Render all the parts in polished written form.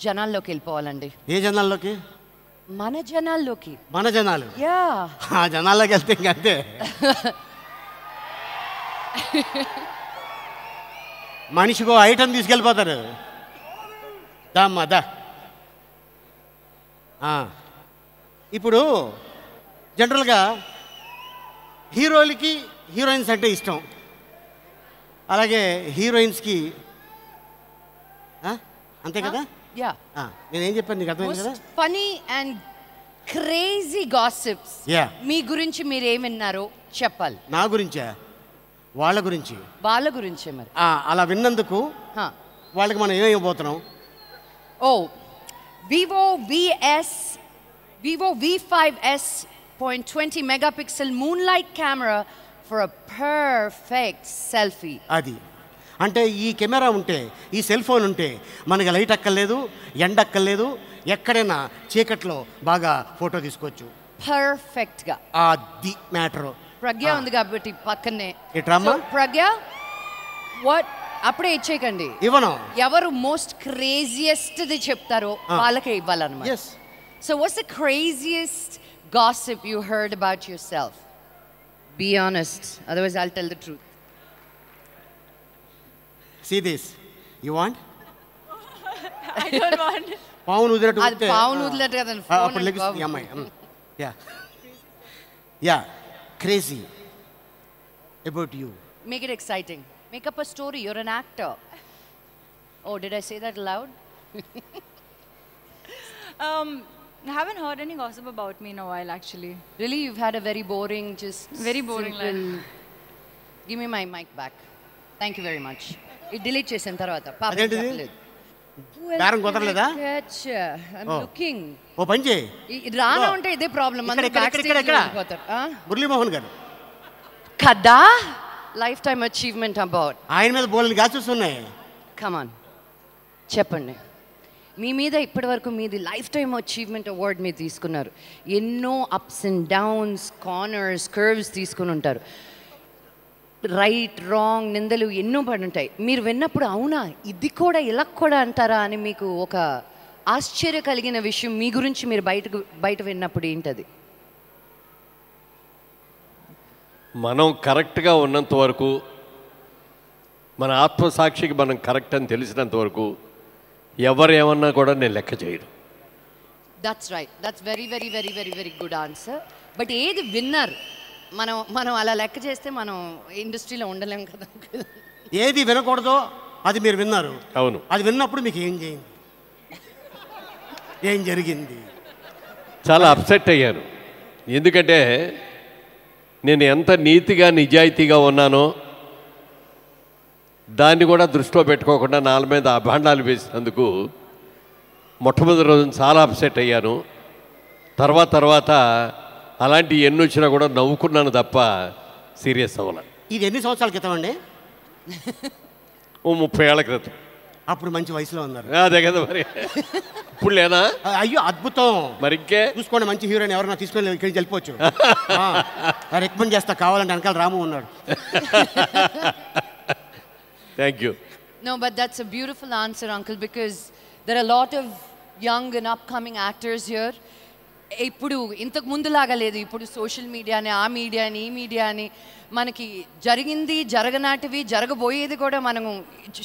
జనాల్లోకి వెళ్ళిపోవాలండి. ఏ జనాల్లోకి? మన జనాల్లోకి. మన జనాలు? యా, ఆ జనాల్లోకి వెళ్తే ఇంకంతే. మనిషికో ఐటమ్ తీసుకెళ్ళిపోతారు. దమ్మా దా. ఇప్పుడు జనరల్గా హీరోలకి హీరోయిన్స్ అంటే ఇష్టం, అలాగే హీరోయిన్స్కి అంతే కదా? యా. నేనేం చెప్పాను నీకు అర్థమైంది కదా? Funny and crazy gossips. మీ గురించి మీరు ఏం విన్నారో చెప్పాలి. నా గురించా? వాళ్ళ గురించి. వాళ్ళ గురించే మరి. అలా విన్నందుకు వాళ్ళకి మనం ఏమైపోతున్నాం? ఓ Vivo V5S 0.20 megapixel moonlight camera for a perfect selfie. అది అంటే ఈ కెమెరా ఉంటే, ఈ సెల్ ఫోన్ ఉంటే మనకి లైట్ అక్కర్లేదు, ఎండ అక్కర్లేదు, ఎక్కడైనా చీకట్లో బాగా ఫోటో తీసుకోవచ్చు పర్ఫెక్ట్గా. అది మ్యాటర్. ప్రజ్ఞ ఉంది కాబట్టి పక్కనే. ప్రజ్ఞ వాట్ అప్పుడే ఇచ్చేయకండి, ఇవ్వను. ఎవరు మోస్ట్ క్రేజియెస్ట్ది చెప్తారో వాళ్ళకే ఇవ్వాలన్నమాట. So what's the craziest gossip you heard about yourself? Be honest, otherwise I'll tell the truth. See this. You want? I don't want. Paunu udilattu. Adi paunu udilattu kadani phone. Appudu legistundi ammai. Yeah. Crazy about you. Make it exciting. Make up a story. You're an actor. Oh, did I say that loud? I haven't heard any gossip about me in a while, actually. Really? You've had a very boring, very boring life. Give me my mic back. Thank you very much. It delete chesin tarvata. Adentidi? Daram kudaraleda? I'm looking. Oh, pani chey. Rana unte ide problem. Mandu backstage lo vellipotaru. Murli Mohan garu. Kada? Lifetime achievement about. Ayana meeda bolani gossips unnayi. Come on. Cheppandi. మీ మీద ఇప్పటివరకు మీది life time achievement award మీరు తీసుకున్నారు. ఎన్నో ups and downs, corners, curves తీసుకుని ఉంటారు. Right, wrong, నిందలు ఎన్నో పడి ఉంటాయి. మీరు విన్నప్పుడు అవునా ఇది కూడా ఇలా కూడా అంటారా అని మీకు ఒక ఆశ్చర్య కలిగిన విషయం మీ గురించి మీరు బయట విన్నప్పుడు ఏంటది? మనం కరెక్ట్గా ఉన్నంత వరకు, మన ఆత్మసాక్షికి మనం కరెక్ట్ అని తెలిసినంత వరకు ఎవరు ఏమన్నా కూడా నేను లెక్క చేయను. That's right. That's very very very very very good answer. But ఏది విన్నర్? మనం అలా లెక్క చేస్తే మనం ఇండస్ట్రీలో ఉండలేం కదా. ఏది వినకూడదో అది మీరు విన్నారు. అవును. అది విన్నప్పుడు మీకు ఏం జరిగింది? చాలా అప్సెట్ అయ్యాను. ఎందుకంటే నేను ఎంత నీతిగా నిజాయితీగా ఉన్నానో దాన్ని కూడా దృష్టిలో పెట్టుకోకుండా నాల మీద అభాండాలు వేసినందుకు మొట్టమొదటి రోజున చాలా అప్సెట్ అయ్యాను. తర్వాత అలాంటి ఎన్ని వచ్చినా కూడా నవ్వుకున్నాను తప్ప సీరియస్ అవ్వాలి. ఇది ఎన్ని సంవత్సరాల క్రితం అండి? ఓ 30 ఏళ్ల క్రితం. అప్పుడు మంచి వయసులో ఉన్నారు. అదే కదా మరి. ఇప్పుడు లేనా? అయ్యో అద్భుతం. మరి ఇంకే చూసుకోండి, మంచి హీరోయిన్ ఎవరైనా తీసుకొని ఇక్కడి నుంచి వెళ్ళిపోవచ్చు. రికమెండ్ చేస్తా కావాలంటే వెనకాల రాము ఉన్నాడు. Thank you. No, but that's a beautiful answer, Uncle, because there are a lot of young and upcoming actors here. ఇప్పుడు ఇంతకు ముందులాగా లేదు. ఇప్పుడు సోషల్ మీడియాని, ఆ మీడియాని, ఈ మీడియాని, మనకి జరిగింది, జరగనాటివి, జరగబోయేది కూడా మనము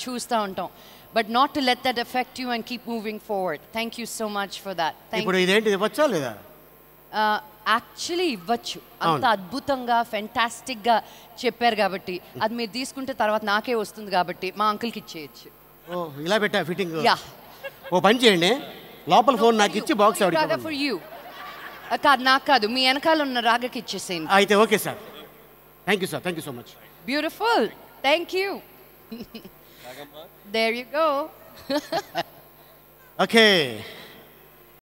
చూస్తూ ఉంటాం. But not to let that effect you and keep moving forward. Thank you so much for that. ఇప్పుడు ఇదేంటి ఇవ్వచ్చా లేదా? యాక్చువల్లీ ఇవ్వచ్చు. అంత అద్భుతంగా ఫెంటాస్టిక్గా చెప్పారు కాబట్టి అది మీరు తీసుకుంటే తర్వాత నాకే వస్తుంది కాబట్టి మా అంకుల్కి ఇచ్చేయచ్చు. ఓ ఇలా పెట్టా ఫిట్టింగ్. యా. ఓ పని చేయండి, లోపల ఫోన్ నాకు ఇచ్చి బాక్స్ ఫర్ యూ కాదు, నాకు కాదు, మీ వెనకాల ఉన్న రాగకి ఇచ్చేసేయండి. అయితే okay sir. Thank you sir. Thank you so much. Beautiful. Thank you. There you go. Okay.